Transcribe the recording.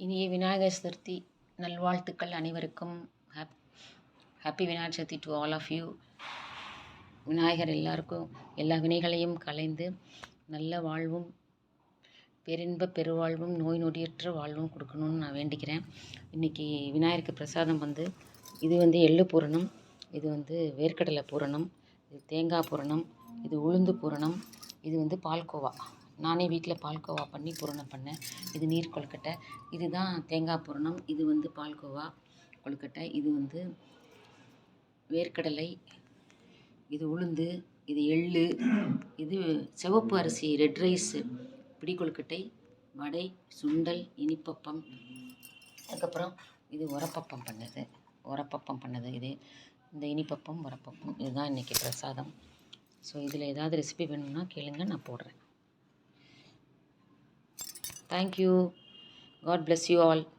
இனிய விநாயகர் சதுர்த்தி நல்வாழ்த்துக்கள் அனைவருக்கும். Happy Vinayagar Chaturthi to all of you. Vinayagar எல்லாருக்கும் எல்லா வினைகளையும் கலைந்து நல்ல வாழ்வும் பேரின்ப பெருவாழ்வும் நோய் நொடியற்ற வாழ்வும் கொடுக்கணும்னு நான் வேண்டிக்கிறேன். இன்றைக்கி விநாயகருக்கு பிரசாதம் இது எள்ளு பூரணம், இது வேர்க்கடலை பூரணம், இது தேங்காய் பூரணம், இது உளுந்து பூரணம், இது பால்கோவா. நானே வீட்டில் பால்கோவா பண்ணி பூரணம் பண்ணேன். இது நீர் கொழுக்கட்டை, இதுதான் தேங்காய் பூரணம், இது பால்கோவா கொழுக்கட்டை, இது வேர்க்கடலை, இது உளுந்து, இது எள்ளு, இது சிவப்பு அரிசி ரெட் ரைஸு பிடி கொழுக்கட்டை, வடை, சுண்டல், இனிப்பப்பம், அதுக்கப்புறம் இது உரப்பப்பம் பண்ணது இது இந்த இனிப்பப்பம் உரப்பப்பம். இதுதான் இன்றைக்கி பிரசாதம். ஸோ இதில் ஏதாவது ரெசிபி வேணும்னா கேளுங்க, நான் போடுறேன். Thank you. God bless you all.